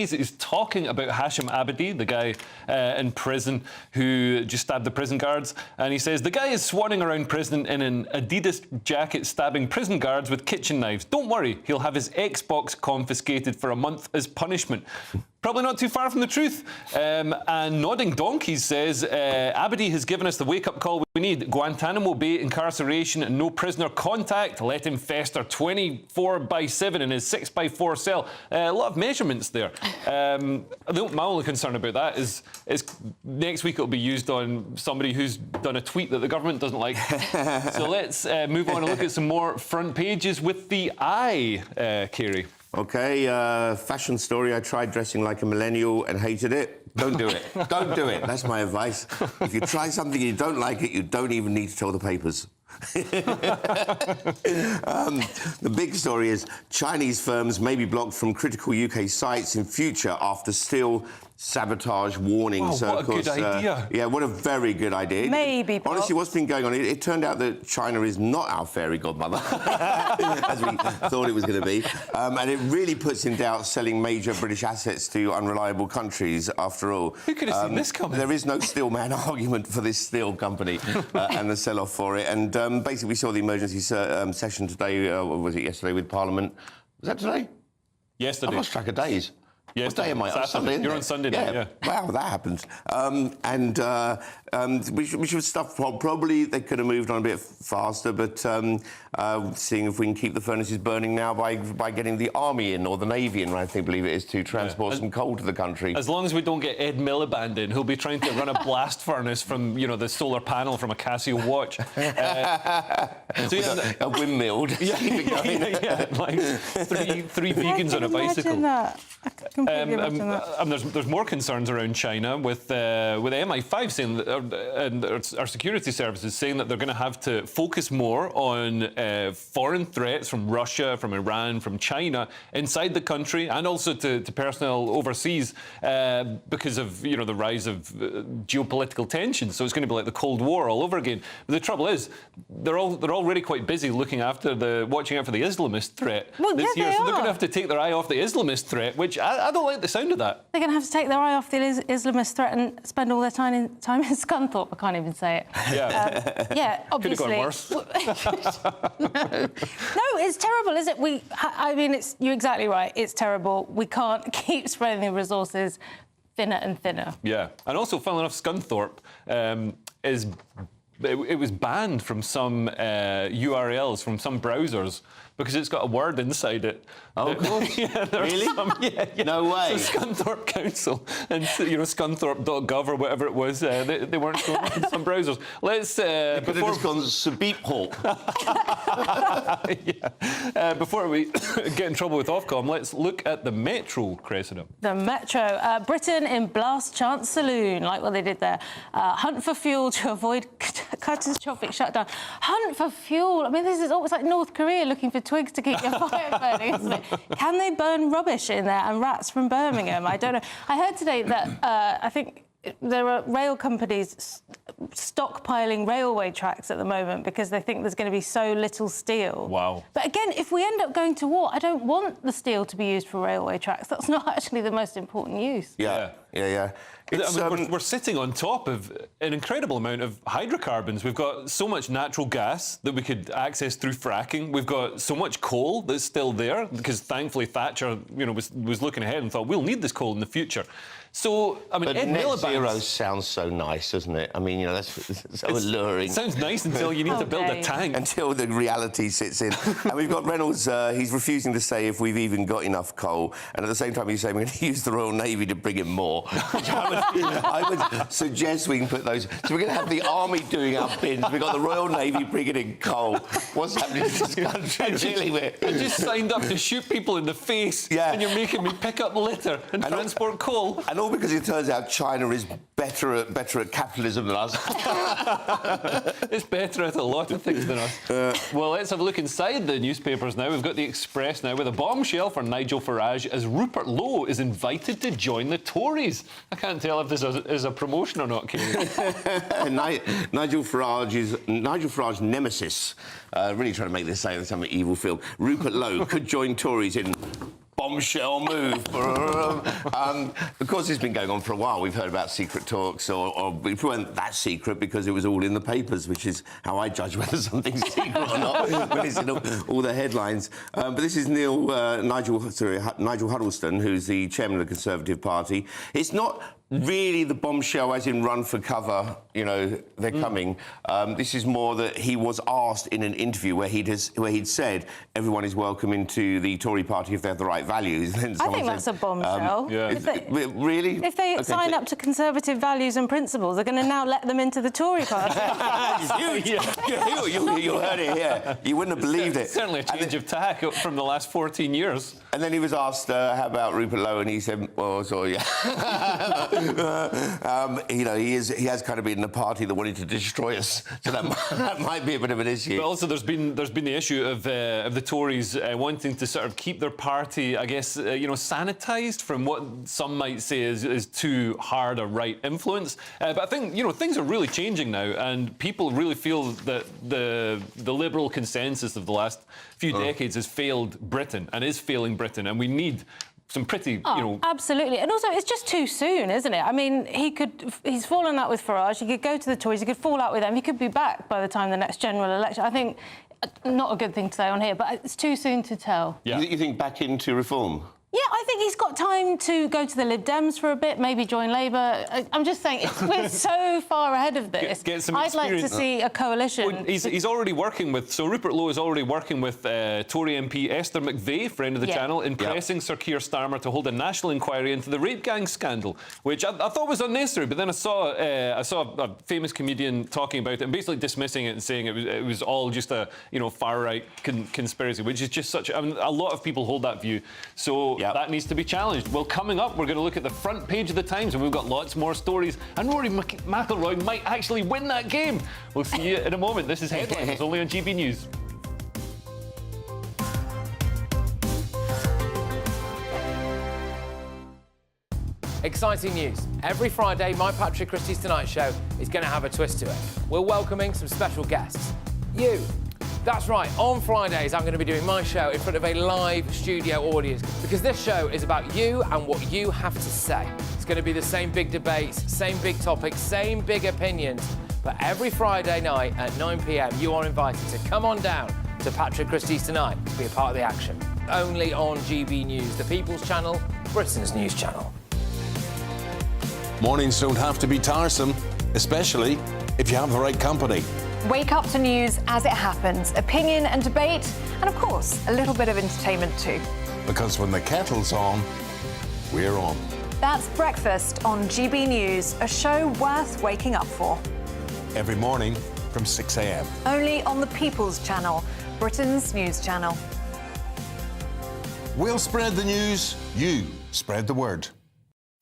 He's talking about Hashim Abedi, the guy in prison who just stabbed the prison guards. And he says, the guy is swanning around prison in an Adidas jacket, stabbing prison guards with kitchen knives. Don't worry, he'll have his Xbox confiscated for a month as punishment. Probably not too far from the truth. And Nodding Donkeys says, Abedi has given us the wake-up call we need. Guantanamo Bay incarceration and no prisoner contact. Let him fester 24/7 in his 6x4 cell. A lot of measurements there. My only concern about that is next week it'll be used on somebody who's done a tweet that the government doesn't like. So let's move on and look at some more front pages with the eye, Kerry. OK, fashion story. I tried dressing like a millennial and hated it. Don't do it. Don't do it. That's my advice. If you try something and you don't like it, you don't even need to tell the papers. The big story is Chinese firms may be blocked from critical UK sites in future after still sabotage warnings. Wow, what a good idea. Yeah, what a very good idea. Maybe blocked. Honestly, what's been going on, it turned out that China is not our fairy godmother, as we thought it was going to be. And it really puts in doubt selling major British assets to unreliable countries, after all. Who could have seen this coming? There is no steel man argument for this steel company and the sell-off for it. And basically, we saw the emergency session today, or was it yesterday, with Parliament? Was that today? Yesterday. I've lost track of days. Yes, what day am I? on Sunday. You're on Sunday night, yeah. Wow, that happens. We should stuff. Probably they could have moved on a bit faster, but seeing if we can keep the furnaces burning now by getting the army in or the navy in, I think, believe it is, to transport some coal to the country. As long as we don't get Ed Miliband in, who'll be trying to run a blast furnace from, you know, the solar panel from a Casio watch. A windmill. Yeah. Like three vegans on a bicycle. Imagine that. I could completely imagine that. And there's more concerns around China with MI5 saying that, and our security services saying that they're going to have to focus more on foreign threats from Russia, from Iran, from China inside the country, and also to personnel overseas because of, you know, the rise of geopolitical tensions. So it's going to be like the Cold War all over again. But the trouble is, they're already quite busy watching out for the Islamist threat this year. So they're going to have to take their eye off the Islamist threat, which I don't like the sound of that. They're going to have to take their eye off the Islamist threat and spend all their time in Scunthorpe. I can't even say it. Yeah. Yeah, obviously. Could have gone worse. No, it's terrible, is it? I mean, you're exactly right. It's terrible. We can't keep spreading the resources thinner and thinner. Yeah, and also, funnily enough, Scunthorpe it was banned from some URLs, from some browsers, because it's got a word inside it. Oh, of course. Yeah, really? Yeah. No way. So Scunthorpe Council and, you know, Scunthorpe.gov or whatever it was, they weren't showing up in some browsers. Let's... They could have just gone Sabip Yeah. Before we get in trouble with Ofcom, let's look at the Metro, Cressida. The Metro. Britain in blast chance saloon, like what they did there. Hunt for fuel to avoid catastrophic shutdown. Hunt for fuel. I mean, this is almost like North Korea looking for twigs to keep your fire burning, isn't it? Can they burn rubbish in there and rats from Birmingham? I don't know. I heard today that I think there are rail companies stockpiling railway tracks at the moment because they think there's going to be so little steel. Wow. But again, if we end up going to war, I don't want the steel to be used for railway tracks. That's not actually the most important use. Yeah. We're sitting on top of an incredible amount of hydrocarbons. We've got so much natural gas that we could access through fracking. We've got so much coal that's still there because thankfully Thatcher, you know, was looking ahead and thought we'll need this coal in the future. So, I mean, but net zero sounds so nice, doesn't it? I mean, you know, that's so alluring. It sounds nice until you need to build a tank. Until the reality sits in. And we've got Reynolds, he's refusing to say if we've even got enough coal. And at the same time, he's saying we're going to use the Royal Navy to bring in more. I would suggest we can put those... So we're going to have the Army doing our bins. We've got the Royal Navy bringing in coal. What's happening in this country? I just signed up to shoot people in the face, and you're making me pick up litter and transport coal. And all because it turns out China is better at capitalism than us. It's better at a lot of things than us. Well, let's have a look inside the newspapers now. We've got the Express now with a bombshell for Nigel Farage as Rupert Lowe is invited to join the Tories. I can't tell if this is a promotion or not, Kieran. Nigel Farage's nemesis, really trying to make this sound like some evil film. Rupert Lowe could join Tories in bombshell move. Of course, it's been going on for a while. We've heard about secret talks, or it weren't that secret because it was all in the papers, which is how I judge whether something's secret or not, when it's in all the headlines. But this is Nigel Huddleston, who's the chairman of the Conservative Party. It's not really the bombshell as in run for cover, you know, they're coming. This is more that he was asked in an interview where he'd said everyone is welcome into the Tory party if they have the right values. I think that's a bombshell. Really? If they sign up to Conservative values and principles, they're going to now let them into the Tory party. You heard it here. You wouldn't have believed it. Certainly a change of tack from the last 14 years. And then he was asked, how about Rupert Lowe? And he said, well, sorry, yeah. You know, he has kind of been the party that wanted to destroy us, so that might be a bit of an issue. But also, there's been the issue of the Tories wanting to sort of keep their party, I guess, you know, sanitised from what some might say is too hard a right influence. But I think, you know, things are really changing now, and people really feel that the Liberal consensus of the last few decades has failed Britain and is failing Britain, and we need some pretty, you know... Absolutely. And also, it's just too soon, isn't it? I mean, he's fallen out with Farage, he could go to the Tories, he could fall out with them, he could be back by the time the next general election. I think, not a good thing to say on here, but it's too soon to tell. Yeah. You think back into reform? Yeah, I think he's got time to go to the Lib Dems for a bit, maybe join Labour. I'm just saying, we're so far ahead of this. Get some I'd like to see a coalition. Well, he's already working with... So Rupert Lowe is already working with Tory MP Esther McVeigh, friend of the channel, in pressing Sir Keir Starmer to hold a national inquiry into the rape gang scandal, which I thought was unnecessary. But then I saw a famous comedian talking about it and basically dismissing it and saying it was all just a, you know, far-right conspiracy, which is just such... I mean, a lot of people hold that view. So... that needs to be challenged. Well, coming up, we're going to look at the front page of the Times, and we've got lots more stories. And Rory McIlroy might actually win that game. We'll see you in a moment. This is Headlines, only on GB News. Exciting news. Every Friday, my Patrick Christie's Tonight Show is going to have a twist to it. We're welcoming some special guests. You. That's right, on Fridays I'm going to be doing my show in front of a live studio audience, because this show is about you and what you have to say. It's going to be the same big debates, same big topics, same big opinions, but every Friday night at 9 p.m. you are invited to come on down to Patrick Christie's Tonight to be a part of the action. Only on GB News, the People's Channel, Britain's news channel. Mornings don't have to be tiresome, especially if you have the right company. Wake up to news as it happens, opinion and debate, and of course, a little bit of entertainment too. Because when the kettle's on, we're on. That's Breakfast on GB News, a show worth waking up for. Every morning from 6 a.m. Only on the People's Channel, Britain's news channel. We'll spread the news, you spread the word.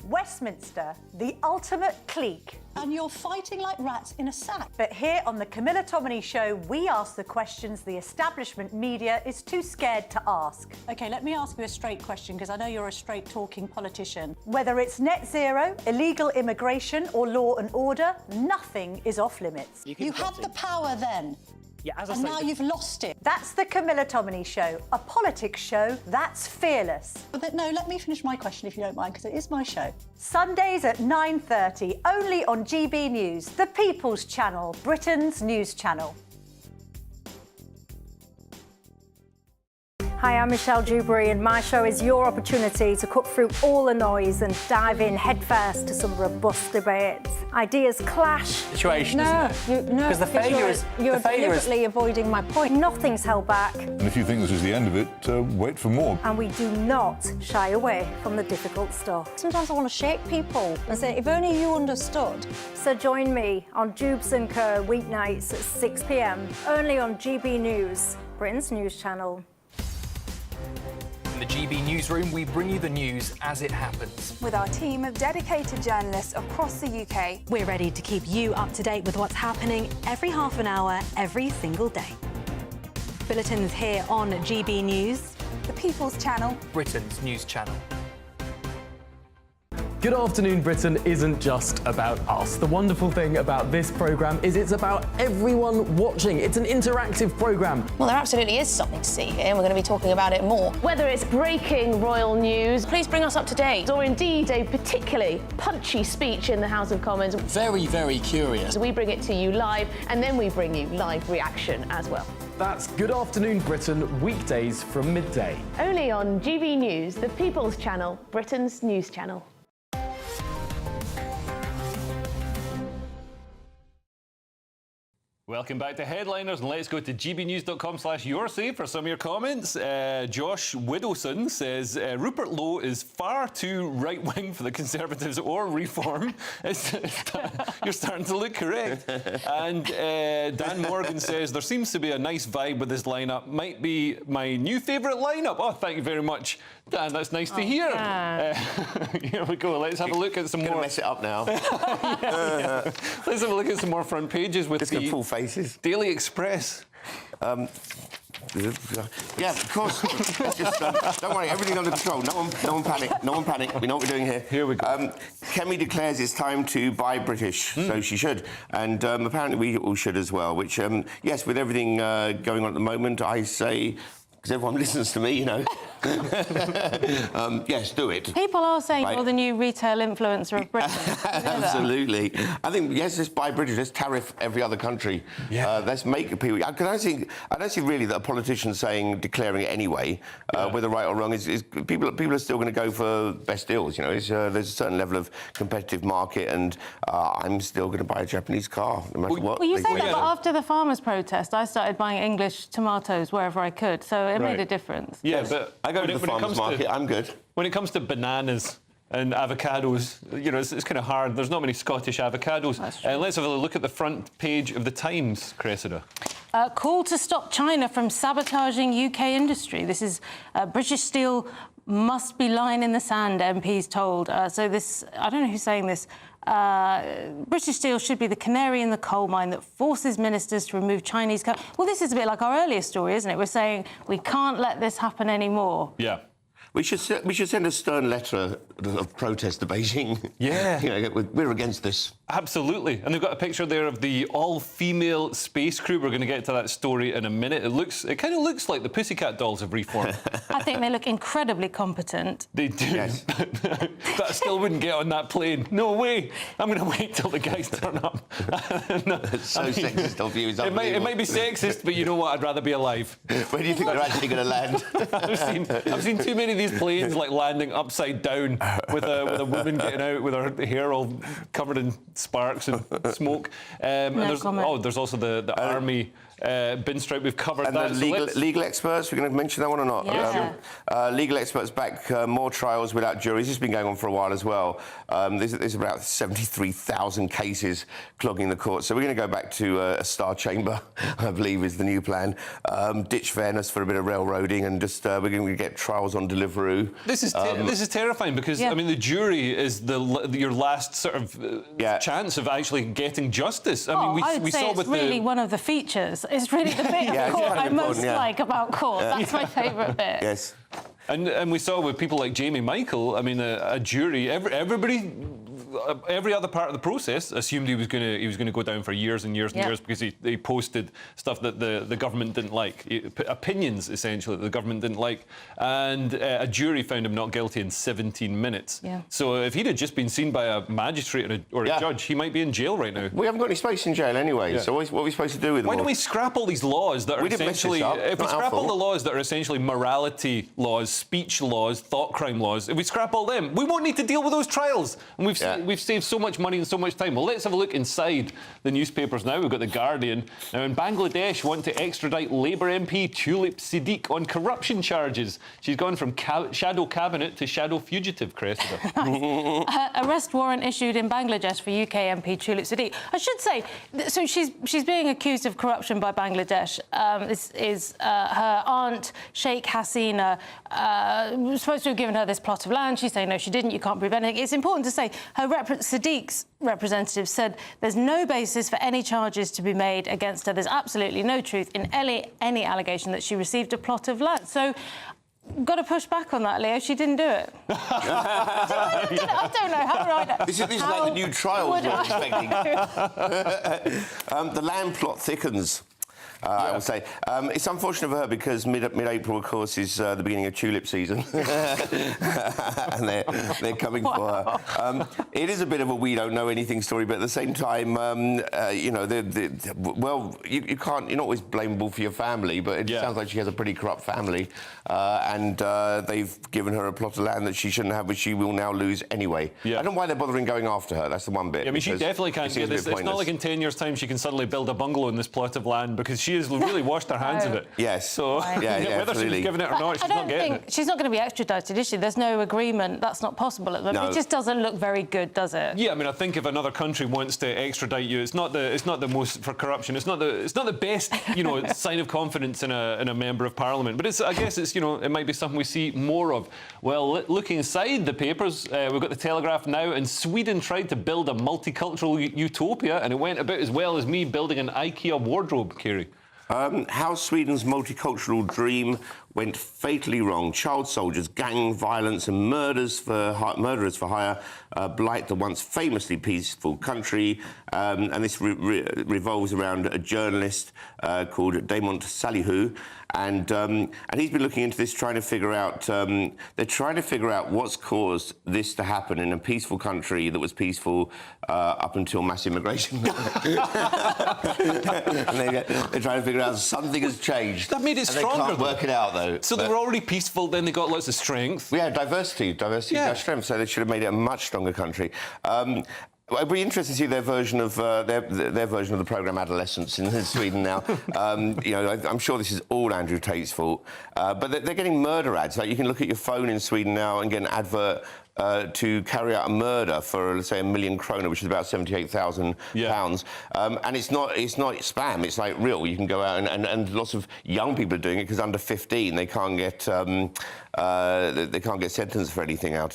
Westminster, the ultimate clique. And you're fighting like rats in a sack. But here on the Camilla Tominey Show, we ask the questions the establishment media is too scared to ask. OK, let me ask you a straight question, because I know you're a straight-talking politician. Whether it's net zero, illegal immigration or law and order, nothing is off limits. You had the power then. Yeah, as I and say, now you've lost it. That's the Camilla Tominey Show, a politics show that's fearless. But no, let me finish my question if you don't mind, because it is my show. Sundays at 9:30, only on GB News, the People's Channel, Britain's news channel. Hi, I'm Michelle Dewberry, and my show is your opportunity to cut through all the noise and dive in headfirst to some robust debates. Ideas clash. Situation, isn't it? Because the failure is... You're deliberately avoiding my point. Nothing's held back. And if you think this is the end of it, wait for more. And we do not shy away from the difficult stuff. Sometimes I want to shake people and say, if only you understood. So join me on Jubes & Co. weeknights at 6 p.m, only on GB News, Britain's news channel. In the GB Newsroom, we bring you the news as it happens. With our team of dedicated journalists across the UK, we're ready to keep you up to date with what's happening every half an hour, every single day. Bulletins here on GB News, the People's Channel, Britain's news channel. Good Afternoon Britain isn't just about us. The wonderful thing about this programme is it's about everyone watching. It's an interactive programme. Well, there absolutely is something to see here, and we're going to be talking about it more. Whether it's breaking royal news, Please bring us up to date. or indeed a particularly punchy speech in the House of Commons, Very, very curious. we bring it to you live, and then we bring you live reaction as well. That's Good Afternoon Britain, weekdays from midday. Only on GB News, the People's Channel, Britain's news channel. Welcome back to Headliners, and let's go to gbnews.com/YourSay for some of your comments. Josh Widowson says Rupert Lowe is far too right-wing for the Conservatives or Reform. You're starting to look correct. And Dan Morgan says there seems to be a nice vibe with this lineup. Might be my new favourite lineup. Oh, thank you very much, Dan. That's nice to hear. Here we go. Let's have a look at some more. Gonna mess it up now. Yeah. Let's have a look at some more front pages with the full faces. Daily Express. Yeah, of course. Just, don't worry, everything under control. No one panic. No one panic. We know what we're doing here. Here we go. Kemi declares it's time to buy British, so she should, and apparently we all should as well. Which, yes, with everything going on at the moment, I say, because everyone listens to me, you know. Yes, do it. People are saying you're the new retail influencer of Britain. Absolutely. I think, yes, let's buy British, let's tariff every other country. Yeah. Let's make people... Because I don't see really that a politician declaring it anyway, whether right or wrong, is people are still going to go for best deals, you know. There's a certain level of competitive market, and I'm still going to buy a Japanese car, no matter what. Well, you say that, but after the farmers' protest, I started buying English tomatoes wherever I could, so it made a difference. Yeah, but I go to the farmers market, I'm good. When it comes to bananas and avocados, you know, it's kind of hard. There's not many Scottish avocados. Let's have a look at the front page of the Times, Cressida. Call to stop China from sabotaging UK industry. This is British Steel must be line in the sand, MPs told. So this, I don't know who's saying this. British Steel should be the canary in the coal mine that forces ministers to remove Chinese... Well, this is a bit like our earlier story, isn't it? We're saying we can't let this happen anymore. Yeah. We should send a stern letter of protest to Beijing. Yeah. You know, we're against this. Absolutely. And they've got a picture there of the all-female space crew. We're going to get to that story in a minute. It kind of looks like the Pussycat Dolls have reformed. I think they look incredibly competent. They do. Yes. But I still wouldn't get on that plane. No way. I'm going to wait till the guys turn up. No, it's so sexist of you. It might be sexist, but you know what? I'd rather be hair-all Where do you think they're actually going to land? I've seen too many of these planes like landing upside down with a woman getting out with her hair all covered in sparks and smoke. And there's also the army bin stripe. We've covered and that. The legal experts, we're going to mention that one or not? Yeah. Legal experts back more trials without juries. This has been going on for a while as well. There's about 73,000 cases clogging the courts. So we're going to go back to a star chamber, I believe, is the new plan. Ditch fairness for a bit of railroading, and just we're going to get trials on Deliveroo. This is terrifying because I mean the jury is your last sort of chance of actually getting justice. I mean we saw it's with really one of the features. It's really the bit of court I most like about court. That's my favourite bit. Yes. And we saw with people like Jamie Michael, I mean, a jury, everybody, every other part of the process assumed he was going to go down for years and years and years because he posted stuff that the government didn't like, opinions essentially that the government didn't like, and a jury found him not guilty in 17 minutes. Yeah. So if he'd have just been seen by a magistrate or a judge, he might be in jail right now. We haven't got any space in jail anyway. Yeah. So what are we supposed to do with them? Why don't we scrap all these laws that are essentially? If we scrap all the laws that are essentially morality laws, speech laws, thought crime laws, if we scrap all them, we won't need to deal with those trials. And we've saved so much money and so much time. Well, let's have a look inside the newspapers now. We've got The Guardian. Now, in Bangladesh, want to extradite Labour MP Tulip Siddiq on corruption charges. She's gone from shadow cabinet to shadow fugitive, Cressida. Arrest warrant issued in Bangladesh for UK MP Tulip Siddiq. I should say, so she's being accused of corruption by Bangladesh. This is her aunt, Sheikh Hasina, was supposed to have given her this plot of land. She's saying, no, she didn't, you can't prove anything. It's important to say her Siddiq's representative said there's no basis for any charges to be made against her. There's absolutely no truth in any allegation that she received a plot of land. So got to push back on that, Leo. She didn't do it. I don't know. How would I know? This is like the new trials we're expecting. The land plot thickens. I would say. It's unfortunate for her because mid-April, of course, is the beginning of tulip season. And they're coming for her. It is a bit of a we don't know anything story, but at the same time, you know, you can't, you're not always blameable for your family, but it sounds like she has a pretty corrupt family. And they've given her a plot of land that she shouldn't have, which she will now lose anyway. I don't know why they're bothering going after her. That's the one bit. I mean, she definitely can't get this. It's not like in 10 years' time she can suddenly build a bungalow in this plot of land because she has really washed her hands of it. Yes. So whether she was given it or not, she's not getting it. She's not going to be extradited, is she? There's no agreement. That's not possible at the moment. It just doesn't look very good, does it? Yeah, I mean, I think if another country wants to extradite you, it's not the most for corruption. It's not the best, you know, sign of confidence in a member of parliament. But I guess it's, you know, it might be something we see more of. Well, looking inside the papers, we've got the Telegraph now, and Sweden tried to build a multicultural utopia, and it went about as well as me building an IKEA wardrobe, Kerry. How Sweden's multicultural dream went fatally wrong. Child soldiers, gang violence and murderers for hire blight the once famously peaceful country. And this revolves around a journalist called Damont Salihu. And he's been looking into this, trying to figure out... they're trying to figure out what's caused this to happen in a peaceful country that was peaceful up until mass immigration. And they're trying to figure out something has changed. That made it stronger. They can't work it out, though. So they were already peaceful, then they got lots of strength. Yeah, diversity is strength. So they should have made it a much stronger country. It'd be interesting to see their version of their version of the programme Adolescence in Sweden now. You know, I'm sure this is all Andrew Tate's fault, but they're getting murder ads. Like you can look at your phone in Sweden now and get an advert to carry out a murder for, let's say, £1 million krona, which is about £78,000. And it's not spam. It's like real. You can go out and lots of young people are doing it because under 15 they can't get sentenced for anything out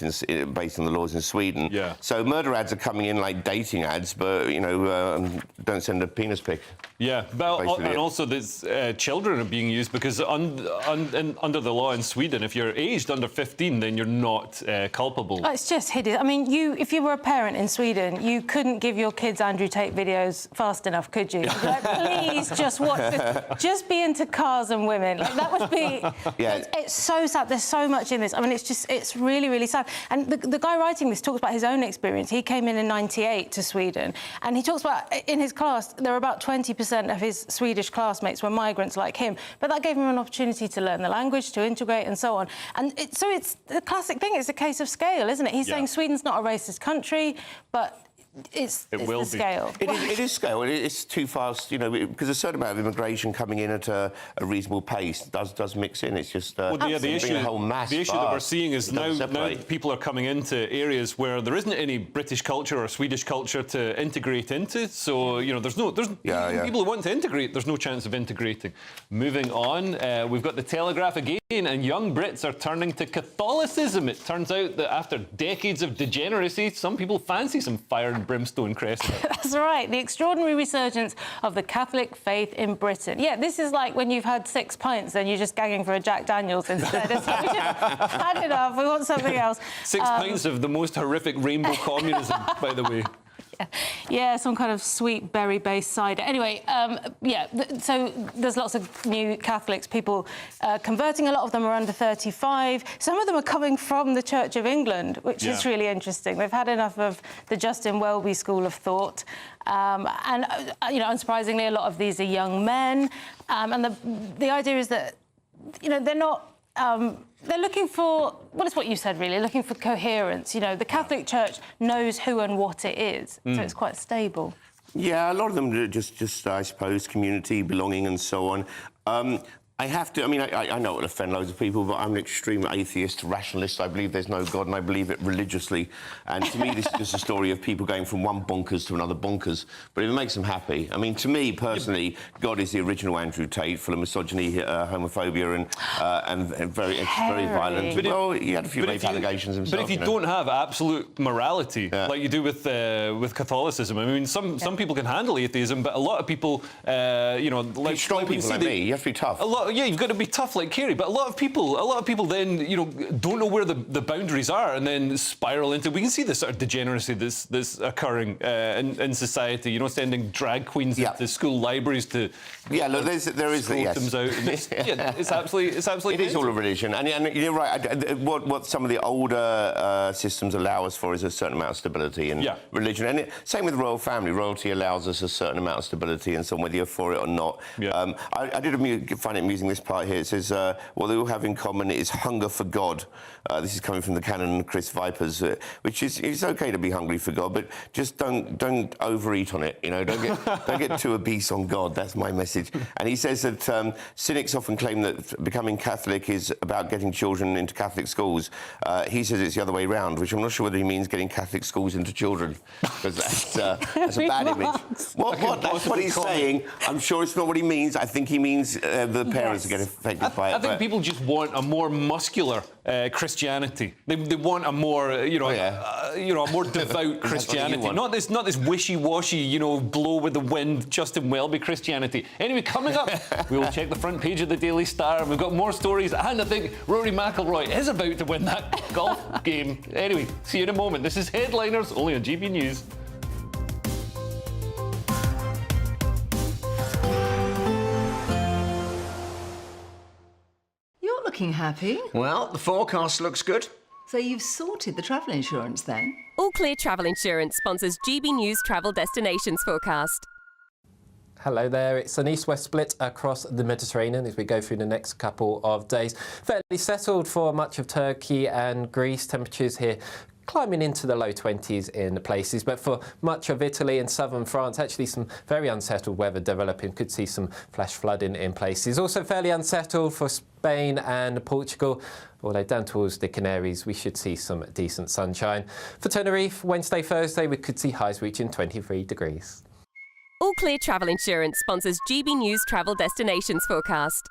based on the laws in Sweden. Yeah. So murder ads are coming in like dating ads, but you know, don't send a penis pic. Yeah, well, and also there's children are being used because under the law in Sweden, if you're aged under 15, then you're not culpable. Oh, it's just hideous. I mean, if you were a parent in Sweden, you couldn't give your kids Andrew Tate videos fast enough, could you? Like, please just watch this. Just be into cars and women. Like, that would be... Yeah. It's so sad. There's so much in this. I mean, it's really, really sad. And the guy writing this talks about his own experience. He came in '98 to Sweden, and he talks about, in his class, there were about 20% of his Swedish classmates were migrants like him, but that gave him an opportunity to learn the language, to integrate and so on. And so it's the classic thing. It's a case of scale, isn't it? He's saying Sweden's not a racist country, but it's the scale. It is scale. It's too fast, you know, because a certain amount of immigration coming in at a reasonable pace does mix in. It's just the issue that we're seeing is now people are coming into areas where there isn't any British culture or Swedish culture to integrate into. So you know, there's people who want to integrate. There's no chance of integrating. Moving on, we've got the Telegraph again, and young Brits are turning to Catholicism. It turns out that after decades of degeneracy, some people fancy some fire and brimstone crescent. That's right. The extraordinary resurgence of the Catholic faith in Britain. Yeah, this is like when you've had 6 pints and you're just gagging for a Jack Daniels instead. It's like, we just had enough. We want something else. 6 pints of the most horrific rainbow communism, by the way. Yeah, some kind of sweet berry-based cider. Anyway, so there's lots of new Catholics, people converting. A lot of them are under 35. Some of them are coming from the Church of England, which is really interesting. They've had enough of the Justin Welby school of thought. And, you know, unsurprisingly, a lot of these are young men. And the idea is that, you know, they're not... they're looking for, well, it's what you said, really, looking for coherence. You know, the Catholic Church knows who and what it is, so it's quite stable. Yeah, a lot of them are just I suppose, community, belonging and so on. I have to... I mean, I know it will offend loads of people, but I'm an extreme atheist, rationalist. I believe there's no God, and I believe it religiously. And to me, this is just a story of people going from one bonkers to another bonkers. But it makes them happy. I mean, to me, personally, God is the original Andrew Tate, full of misogyny, homophobia, and very violent. But well, he had a few rape allegations himself. But if you don't have absolute morality, like you do with Catholicism, I mean, some people can handle atheism, but a lot of people, you know... Strong people like me, you have to be tough. A lot you've got to be tough like Kerry. But a lot of people then, don't know where the boundaries are, and then spiral into. We can see this sort of degeneracy this occurring in society. Sending drag queens into school libraries to. Yeah, look, there is them out. It's absolutely. It is all a religion, and you're right. What some of the older systems allow us for is a certain amount of stability and religion, and same with the royal family. Royalty allows us a certain amount of stability, and so whether you're for it or not. Yeah. I did find it amusing, this part here. It says what they all have in common is hunger for God. This is coming from the canon Chris Vipers, which is it's okay to be hungry for God, but just don't overeat on it. Don't get too obese on God. That's my message. And he says that cynics often claim that becoming Catholic is about getting children into Catholic schools. He says it's the other way around, which I'm not sure whether he means getting Catholic schools into children, because that's a bad image. That's what he's saying. I'm sure it's not what he means. I think he means the parents get affected by it. I think people just want a more muscular Christianity. They want a more, a more devout Christianity. Not this wishy-washy, blow with the wind, Justin Welby Christianity. Anyway, coming up, we'll check the front page of the Daily Star. We've got more stories, and I think Rory McIlroy is about to win that golf game. Anyway, see you in a moment. This is Headliners, only on GB News. You're looking happy. Well, the forecast looks good. So you've sorted the travel insurance then? All Clear Travel Insurance sponsors GB News Travel Destinations Forecast. Hello there, it's an east-west split across the Mediterranean as we go through the next couple of days. Fairly settled for much of Turkey and Greece. Temperatures here climbing into the low 20s in places, but for much of Italy and southern France, actually some very unsettled weather developing. Could see some flash flooding in places. Also fairly unsettled for Spain and Portugal, although down towards the Canaries we should see some decent sunshine. For Tenerife, Wednesday, Thursday, we could see highs reaching 23 degrees. All Clear Travel Insurance sponsors GB News Travel Destinations Forecast.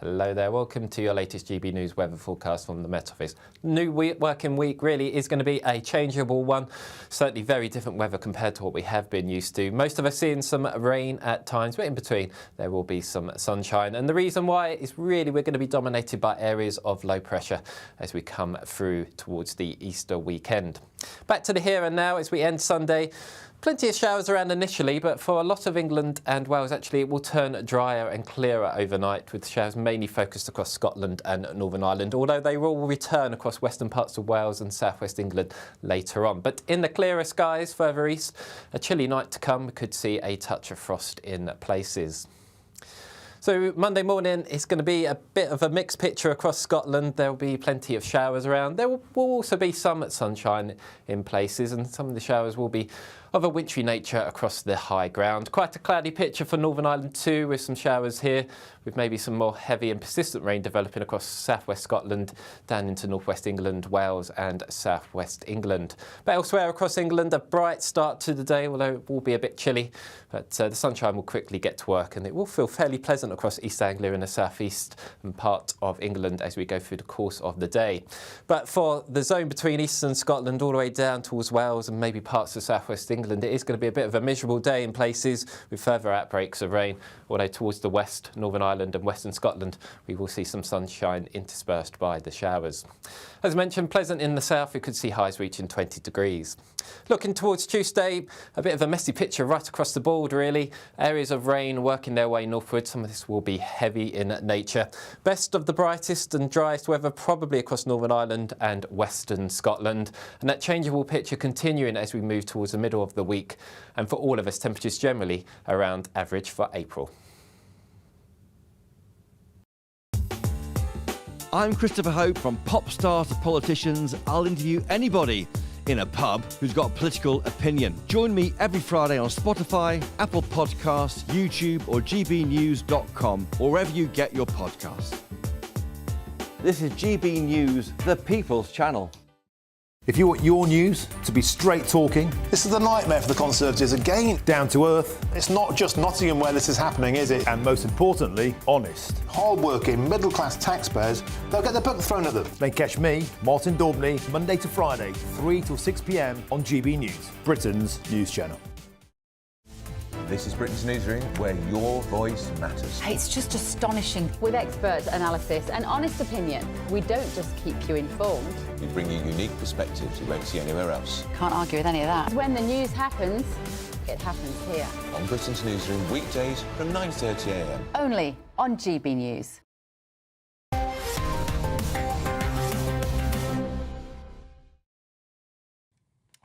Hello there, welcome to your latest GB News weather forecast from the Met Office. New working week really is going to be a changeable one. Certainly very different weather compared to what we have been used to. Most of us seeing some rain at times, but in between there will be some sunshine. And the reason why is really we're going to be dominated by areas of low pressure as we come through towards the Easter weekend. Back to the here and now as we end Sunday. Plenty of showers around initially, but for a lot of England and Wales, actually, it will turn drier and clearer overnight, with showers mainly focused across Scotland and Northern Ireland, although they will return across western parts of Wales and southwest England later on. But in the clearer skies further east, a chilly night to come. We could see a touch of frost in places. So Monday morning, it's going to be a bit of a mixed picture across Scotland. There will be plenty of showers around. There will also be some sunshine in places, and some of the showers will be of a wintry nature across the high ground. Quite a cloudy picture for Northern Ireland too, with some showers here, with maybe some more heavy and persistent rain developing across southwest Scotland, down into northwest England, Wales and southwest England. But elsewhere across England, a bright start to the day, although it will be a bit chilly. But the sunshine will quickly get to work, and it will feel fairly pleasant across East Anglia and the southeast and part of England as we go through the course of the day. But for the zone between eastern Scotland all the way down towards Wales and maybe parts of southwest England, it is going to be a bit of a miserable day in places with further outbreaks of rain, although towards the west, Northern Ireland and western Scotland, we will see some sunshine interspersed by the showers. As mentioned, pleasant in the south, we could see highs reaching 20 degrees. Looking towards Tuesday, a bit of a messy picture right across the board, really. Areas of rain working their way northward. Some of this will be heavy in nature. Best of the brightest and driest weather probably across Northern Ireland and western Scotland. And that changeable picture continuing as we move towards the middle of the week. And for all of us, temperatures generally around average for April. I'm Christopher Hope. From pop stars to politicians, I'll interview anybody in a pub who's got a political opinion. Join me every Friday on Spotify, Apple Podcasts, YouTube or gbnews.com, or wherever you get your podcasts. This is GB News, the People's Channel. If you want your news to be straight talking, this is a nightmare for the Conservatives again. Down to earth. It's not just Nottingham where this is happening, is it? And most importantly, honest. Hard-working, middle-class taxpayers, they'll get their book thrown at them. Then catch me, Martin Daubney, Monday to Friday, 3 till 6 p.m. on GB News, Britain's news channel. This is Britain's Newsroom, where your voice matters. It's just astonishing. With expert analysis and honest opinion, we don't just keep you informed. We bring you unique perspectives you won't see anywhere else. Can't argue with any of that. When the news happens, it happens here. On Britain's Newsroom, weekdays from 9:30 a.m. Only on GB News.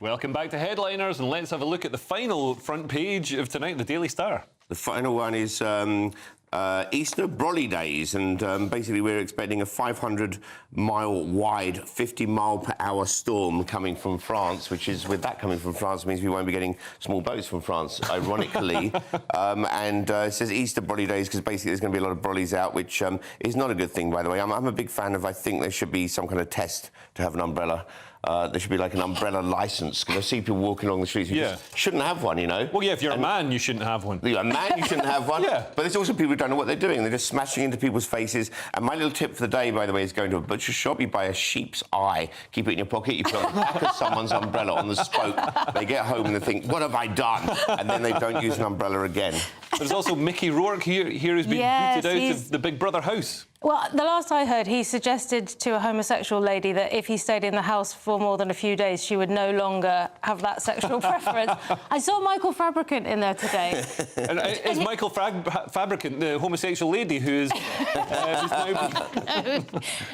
Welcome back to Headliners, and let's have a look at the final front page of tonight, the Daily Star. The final one is Easter Brolly Days, and basically we're expecting a 500-mile wide, 50-mile-per-hour storm coming from France, which is, with that coming from France, means we won't be getting small boats from France, ironically. It says Easter Brolly Days because basically there's going to be a lot of brollies out, which is not a good thing, by the way. I'm a big fan of, I think there should be some kind of test to have an umbrella. There should be like an umbrella licence, because I see people walking along the streets who just shouldn't have one, you know. Well, yeah, if you're a man, you shouldn't have one. You're a man, you shouldn't have one. Yeah. But there's also people who don't know what they're doing. They're just smashing into people's faces. And my little tip for the day, by the way, is going to a butcher shop. You buy a sheep's eye, keep it in your pocket, you put it on the back of someone's umbrella on the spoke. They get home and they think, what have I done? And then they don't use an umbrella again. There's also Mickey Rourke here who's been booted out of the Big Brother house. Well, the last I heard, he suggested to a homosexual lady that if he stayed in the house for more than a few days, she would no longer have that sexual preference. I saw Michael Fabricant in there today. And is Michael Fabricant the homosexual lady who is...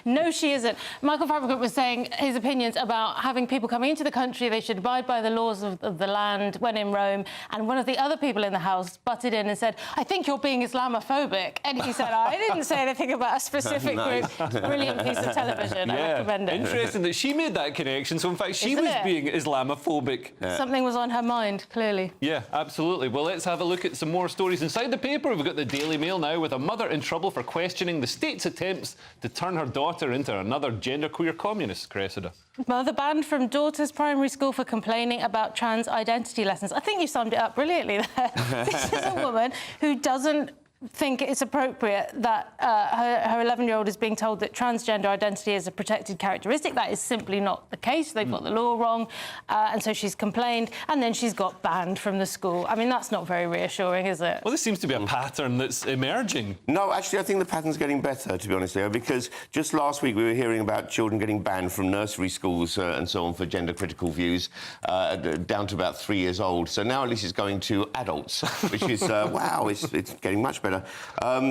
No, she isn't. Michael Fabricant was saying his opinions about having people coming into the country, they should abide by the laws of the land when in Rome. And one of the other people in the house butted in and said, I think you're being Islamophobic. And he said, I didn't say anything about a specific group. Brilliant piece of television. I recommend it. Interesting that she made that connection. So, in fact, she was being Islamophobic. Something was on her mind, clearly. Yeah, absolutely. Well, let's have a look at some more stories inside the paper. We've got the Daily Mail now with a mother in trouble for questioning the state's attempts to turn her daughter into another genderqueer communist, Cressida. Mother banned from daughter's primary school for complaining about trans identity lessons. I think you summed it up brilliantly there. This is a woman who doesn't think it's appropriate that her 11-year-old is being told that transgender identity is a protected characteristic. That is simply not the case. They've got the law wrong, and so she's complained, and then she's got banned from the school. I mean, that's not very reassuring, is it? Well, this seems to be a pattern that's emerging. No, actually, I think the pattern's getting better, to be honest, Leo, because just last week we were hearing about children getting banned from nursery schools and so on for gender-critical views, down to about 3 years old. So now at least it's going to adults, which is, wow, it's getting much better.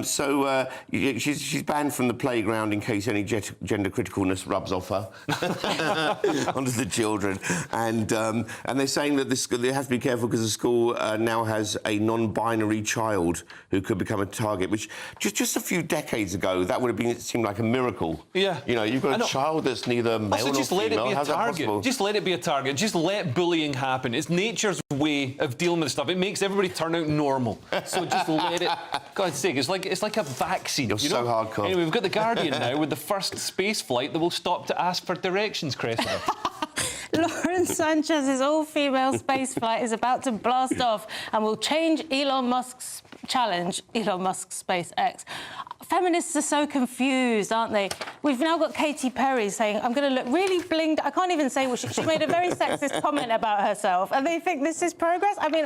She's banned from the playground in case any gender criticalness rubs off her onto the children, and they're saying that they have to be careful because the school now has a non-binary child who could become a target, which just a few decades ago that would have seemed like a miracle. Yeah, you know, you've got a child that's neither male nor female. How's that possible? Just let it be a target. Just let bullying happen. It's nature's way of dealing with stuff. It makes everybody turn out normal. So just let it. God's sake, it's like a vaccine. You're so hardcore. Anyway, we've got The Guardian now with the first space flight that will stop to ask for directions, Cressida. Lawrence Sanchez's all-female space flight is about to blast off and will change Elon Musk's SpaceX. Feminists are so confused, aren't they? We've now got Katy Perry saying, I'm going to look really blinged. I can't even say what she made a very sexist comment about herself, and they think this is progress? I mean,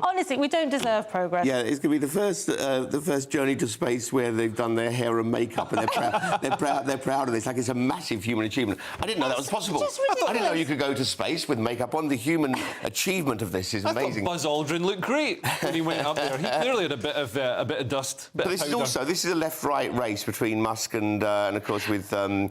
honestly, we don't deserve progress. Yeah, it's going to be the first journey to space where they've done their hair and makeup, and they're proud of this. Like, it's a massive human achievement. I didn't know that was possible. I didn't know you could go to space with makeup on. The human achievement of this is amazing. I thought Buzz Aldrin looked great when he went up there. He clearly had a bit of dust. But this is a left-right race between Musk and of course with who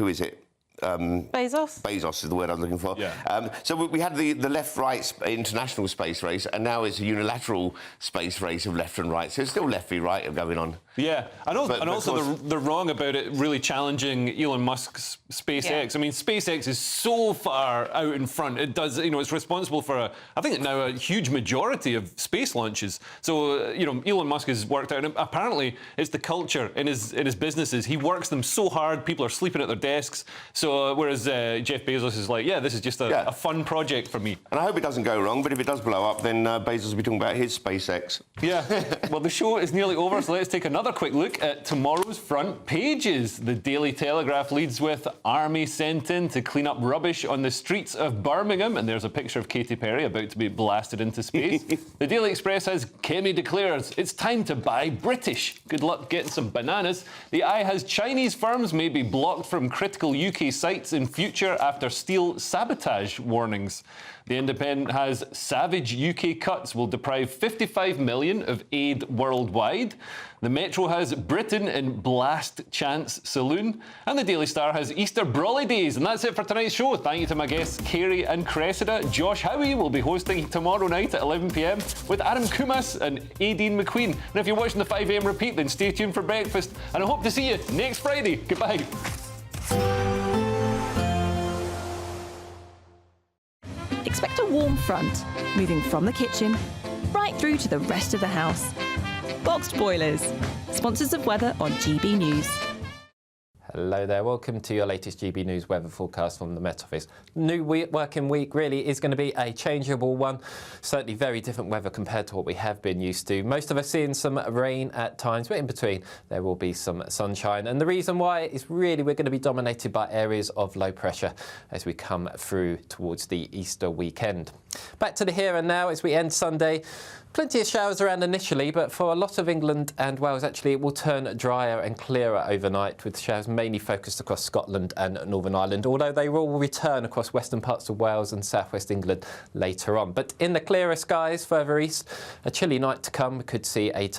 is it? Bezos? Bezos is the word I was looking for. Yeah. So we had the left-right international space race, and now it's a unilateral space race of left and right. So it's still left v right going on. Yeah, and also they're wrong about it really challenging Elon Musk's SpaceX. Yeah. I mean, SpaceX is so far out in front. It does, it's responsible for I think now a huge majority of space launches. So Elon Musk has worked out, and apparently it's the culture in his businesses. He works them so hard, people are sleeping at their desks. So So whereas Jeff Bezos is like, yeah, this is just a fun project for me. And I hope it doesn't go wrong, but if it does blow up, then Bezos will be talking about his SpaceX. Yeah, well, the show is nearly over, so let's take another quick look at tomorrow's front pages. The Daily Telegraph leads with Army sent in to clean up rubbish on the streets of Birmingham, and there's a picture of Katy Perry about to be blasted into space. The Daily Express has Kemi declares it's time to buy British. Good luck getting some bananas. The Eye has Chinese firms may be blocked from critical UK sites in future after steel sabotage warnings. The Independent has savage UK cuts will deprive 55 million of aid worldwide. The Metro has Britain in blast chance saloon. And the Daily Star has Easter Brolly Days. And that's it for tonight's show. Thank you to my guests, Carey and Cressida. Josh Howie will be hosting tomorrow night at 11 p.m. with Adam Kumas and Aideen McQueen. And if you're watching the 5 a.m. repeat, then stay tuned for breakfast. And I hope to see you next Friday. Goodbye. Expect a warm front, moving from the kitchen right through to the rest of the house. Boxed Boilers, sponsors of weather on GB News. Hello there, welcome to your latest GB News weather forecast from the Met Office. New working week really is going to be a changeable one. Certainly very different weather compared to what we have been used to. Most of us seeing some rain at times, but in between there will be some sunshine. And the reason why is really we're going to be dominated by areas of low pressure as we come through towards the Easter weekend. Back to the here and now as we end Sunday. Plenty of showers around initially, but for a lot of England and Wales, actually, it will turn drier and clearer overnight, with showers mainly focused across Scotland and Northern Ireland, although they will return across western parts of Wales and southwest England later on. But in the clearer skies further east, a chilly night to come. We could see a